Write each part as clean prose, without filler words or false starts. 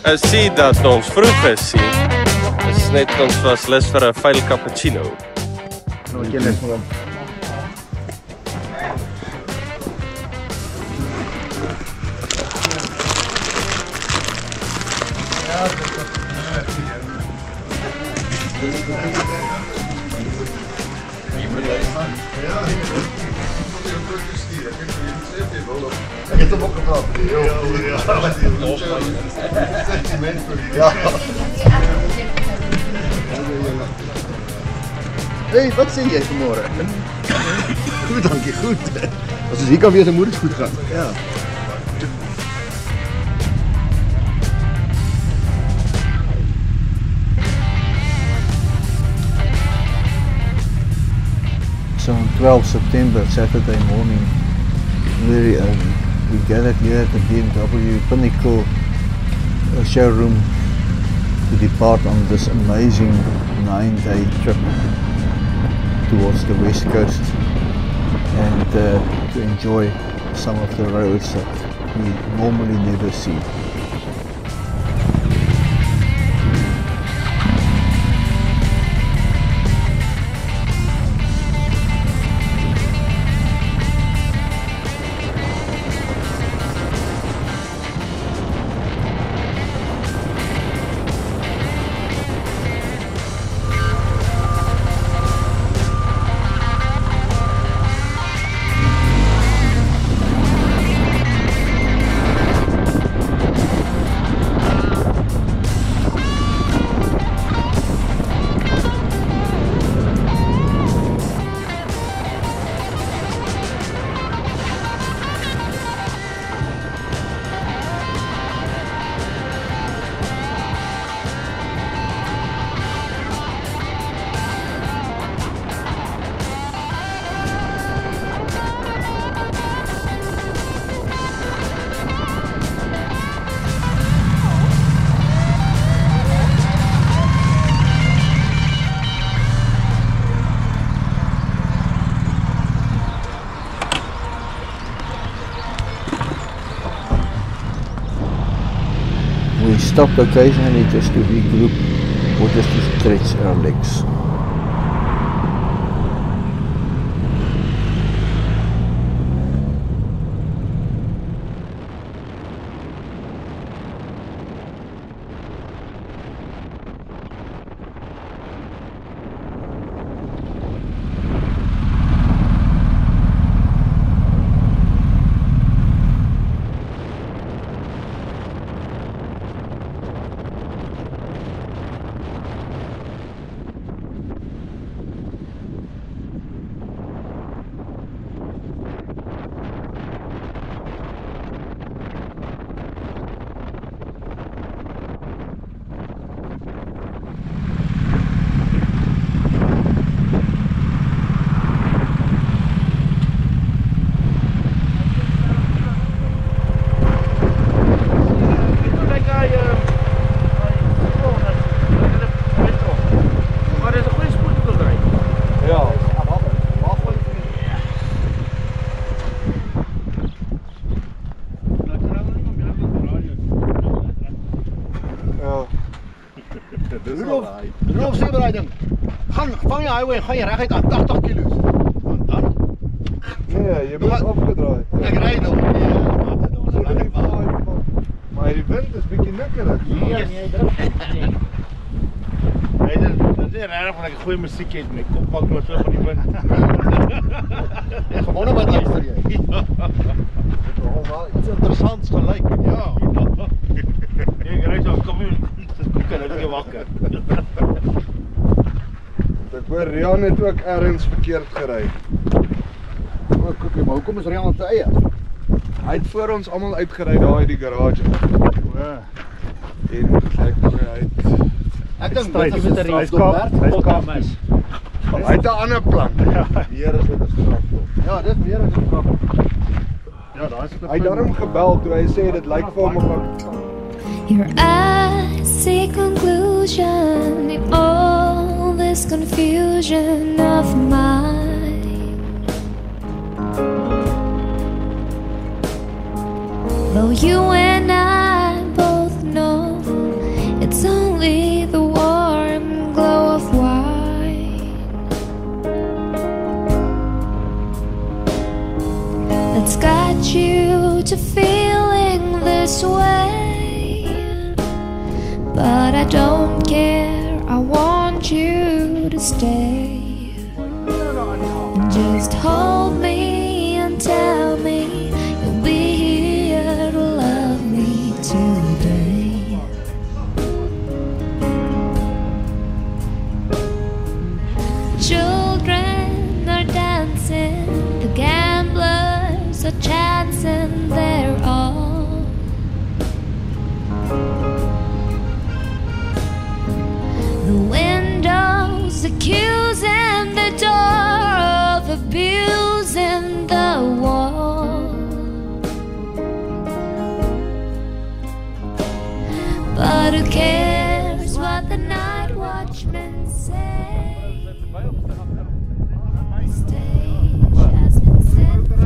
Ek sien dat ons vroeg is sien. Dit is net ons was lus vir 'n vuil cappuccino. Nou ek net maar. Ek het hom ook gevra. Ja. Hey, wat sê jy vanmôre? Goed, dankie, goed. As ons hier kan wees, dan moet dit goed gaan. Ja. So on 12 September, Saturday morning, very early, we gathered here at the BMW Pinnacle showroom to depart on this amazing 9-day trip towards the west coast and to enjoy some of the roads that we normally never see. We stopped occasionally just to regroup or just to stretch our legs. Rudolf sê maar ding. Gaan vang jy highway, gaan jy reguit aan 80 km. Dan nee, jy moet afgedraai. Ek ry nog. Maar die wind is bietjie nikkerig. Nee, druk. Nee, dit is reg van ek goeie musiek het met kop maak maar so van die wind. Ek gewonder wat luister jy. Dit het al iets interessants gelyk. Ja. Ek ry so kom hier. Kan ek nie wakker. Ek hoor Rian het ook ergens verkeerd gery. O, koekie, maar hoekom is Rian op sy eie? Hy het voor ons almal uitgery daar uit die garage. O. En ek dink hy het ek dink dit is 'n strafstop. Hy het 'n ander plan. Meer as dit is strafstop. Ja, dis meer as 'n strafstop. Ja, daar is hy het daarom gebel toe hy sê dit lyk vir hom of Your eyes see conclusion in all this confusion of mine. Though you and I both know that's got you to feeling this way. But I don't care, I want you to stay. Just hold me and tell me you'll be here to love me today. Children are dancing, the gamblers are chancing their all. The windows accusing the door of abusing the wall. But who cares what the night watchmen say? The stage has been set for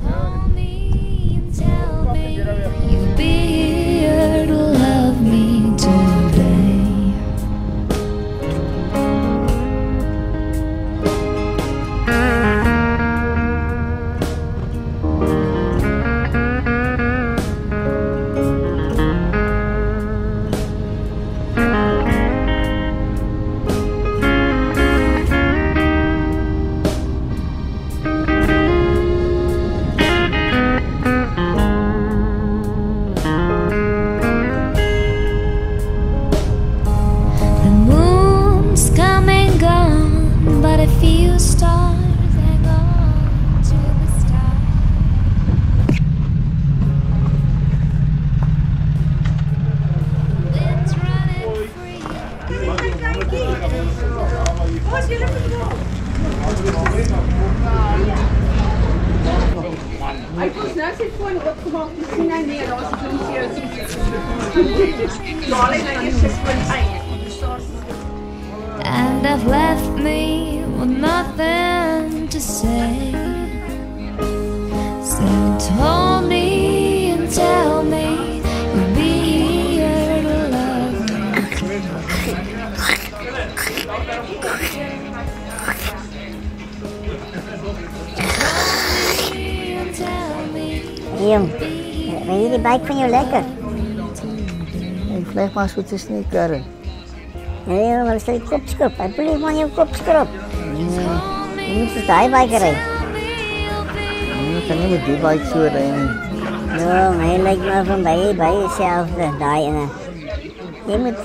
Hold me and tell me you'll be here to love me today. The moon's come and gone, but a few stars hang on to the sky. Wind's running free. Ek was nou sy foon opgemaak, dis sien hy nee, daar is 'n klompie hier. Ja, hy het sy foon uit. And I've left me with nothing to say. So hold me and tell me you'll be here to love me. Hold me and tell me Jong, ry jy die bike van jou lekker? Ek vlieg maar so tussen die karre. Nee, maar stel die kop skrap. Hy bly maar jou kop skrap. Jy moet dus die bike ry. Ek kan nie met die bike so ry nie. Ja, maar hy lyk maar van by dieselfde, daai ene. Jy moet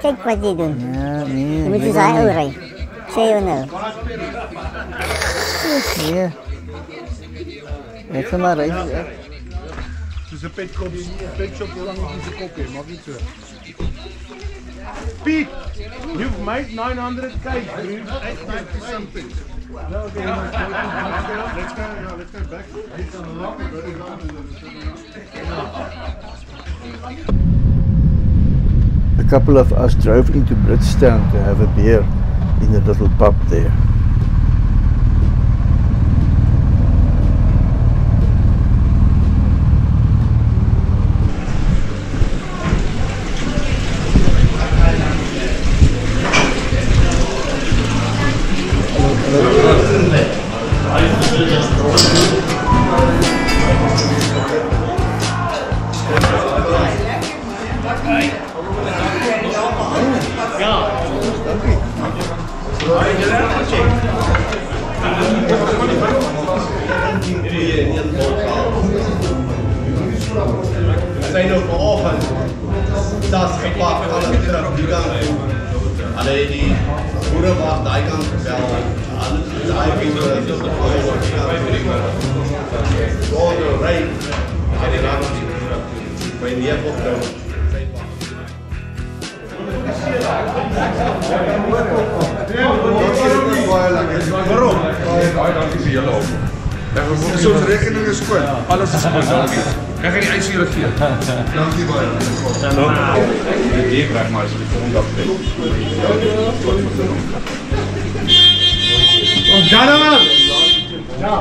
kyk wat jy doen. Ja, nee. Jy moet dus hy ou ry. Sê jou nou. Nee. Ek gaan maar ry. Soos 'n petshop, hoe lang is die kop hê? Maak nie so. Piet, you've made 900k, dude. 890 something. No, okay, let's go back. A couple of us drove into Bridgetown to have a beer in a little pub there. Sy nou vanoggend tas gepak, alles terug die kant toe. Hulle het die boerewag daai kant gebel. Alles daai mense wat dit op die kant toe. Oh, no, right. En die raad by die opdrag. Waarom? Baie dankie vir julle op. Ons rekening is skoon. Alles is skoon, dankie. Ek gaan die ys vir julle gee. Dankie baie. Die kry maar as jy kom op tyd. Ons gaan maar. Ja.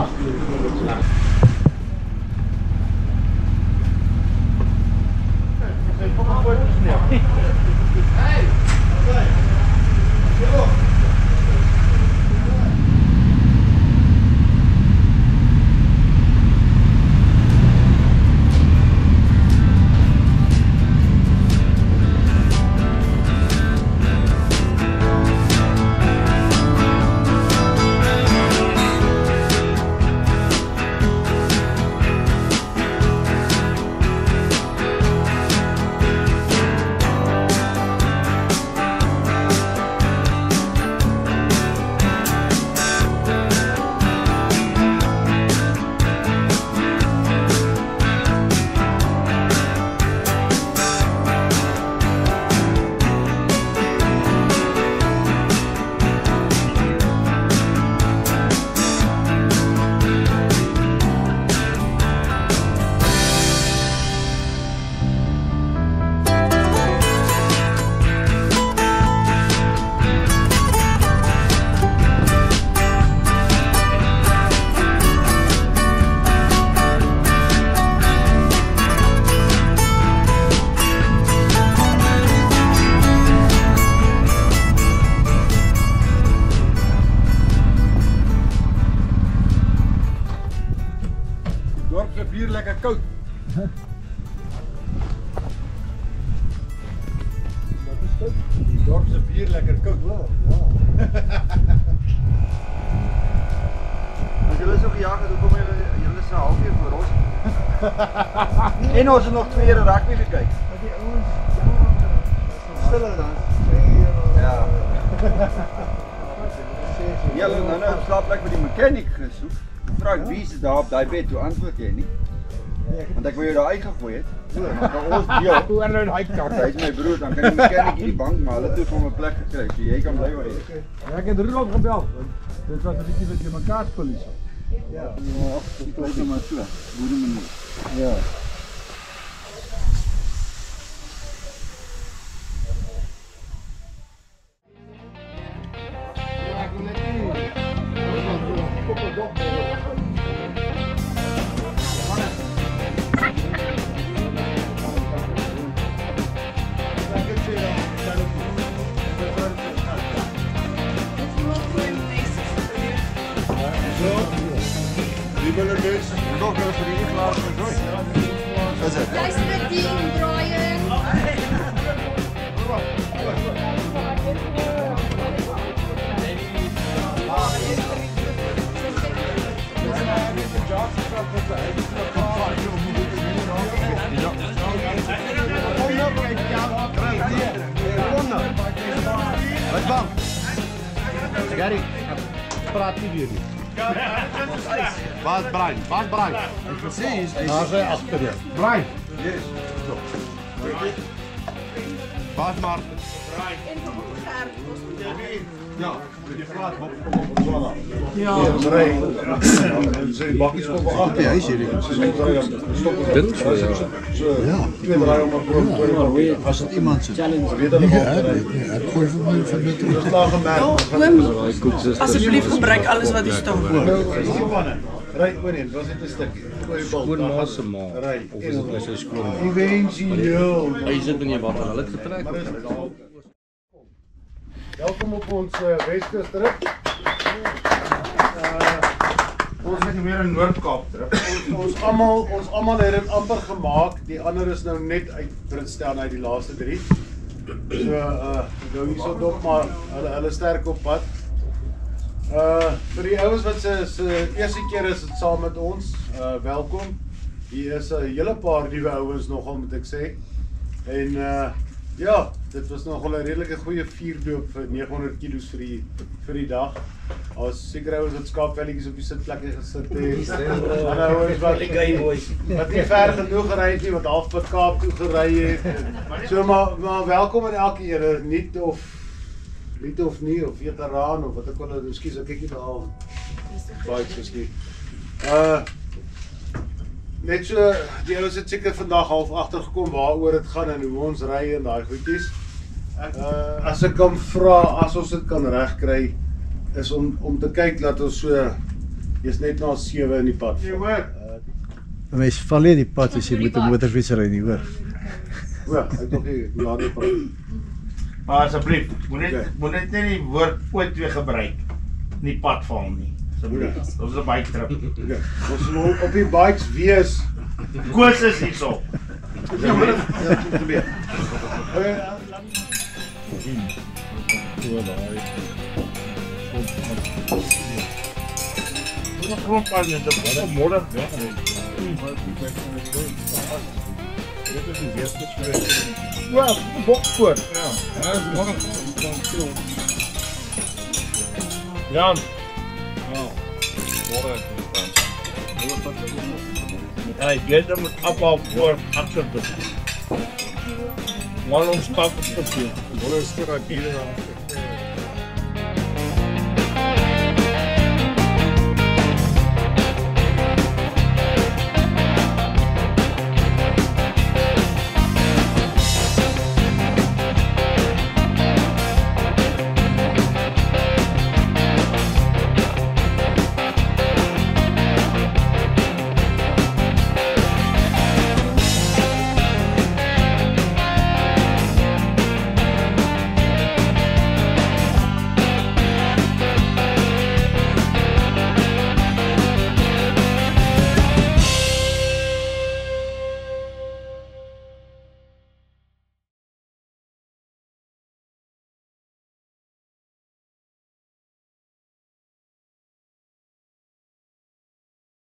bier lekker koud. Dat is goed. Die dorp se bier lekker koud. Ja. As julle so gejaag het, hoekom julle se halfuur voor ons? En ons het nog 2 ure rugby gekyk. Die ouens stiller dan. Ja. Julle nou slaapplek by die mechanic gesoek. Vra ek wie is daar op daai bed, toe antwoord jy nie. Want ek wou jou daar uitgegooi het. Maar ons deel. Hoe en nou daai kant. Hy is my broer, dan kan die mechanic hier die bank, maar hulle toe vir my plek gekry, so jy kan bly waar jy is. Ja, ek het Rudolf gebel. Dit was 'n bietjie wat jy mekaar polisie. Ja. Ja, dit bly net maar so. Boere manier. Ja. Luister met die, Brian. Wat bang? Gary, praat nie weer nie. Waar is Brian? Waar is Brian? Ek kan sê hy's agter jou. Brian. Yes. Waar is Martin? Ja, die plaat op Swana. Ja. Sy bakkies kom agter hy is hier. Dit so ja. Ja. Twee draai om op. As dit iemand se challenge weet dan ek gooi vir my van dit. Dis klaar gemerk. Asseblief gebruik alles wat hier staan. Ry oor een, was dit 'n stukkie. Gooi bal. Skoonma se ma. Ry. Of is dit my sy skoonma? Éventueel. Hy sit in die water, hulle het getrek. Welkom op ons Weskus terug. Ons het weer in Noord-Kaap terug. Ons almal het dit amper gemaak. Die ander is nou net uit Britstown uit die laaste 3. So nou hierso dop maar hulle sterk op pad. Vir die ouens wat se eerste keer is dit saam met ons, welkom. Hier is 'n hele paar nuwe ouens nogal moet ek sê. En ja, dit was nogal 'n redelike goeie vierdoop vir 900 kg vir die dag. Ons seker ouens wat skaapvelletjies op die sitplekke gesit het. En ouens wat nie ver genoeg gery het nie, wat half pad Kaap toe gery het. So maar welkom aan elkeen, nie of nie, of veteraan, of wat ek kon nou, ekskuus, ek kyk nie daar baie miskien. Net so, die ouens het seker vandag half agtergekom waaroor dit gaan en hoe ons ry en daai goedjies. As ek kan vra, as ons dit kan regkry, is om te kyk dat ons so, jy's net na 7 in die pad. Jy hoor? Mens val nie in die pad as jy met 'n motorfiets ry nie, hoor. Ja, ek dink nie, laat nie praat. Maar asseblief, moet net nie die woord ooit weer gebruik in die pad val nie. Asseblief, dit is 'n bike trip. Ons moet op die bikes wees. Koos is hierso. Ja, maar dit gebeur. Kom pas net op môre. Dit is die eerste keer. Ja, bokvoer. Ja, dat is morgen. Jan. Ja. Morgen. Hey, jy moet afhaal voor agter te. Maar ons stap op te. Ons stap hier aan.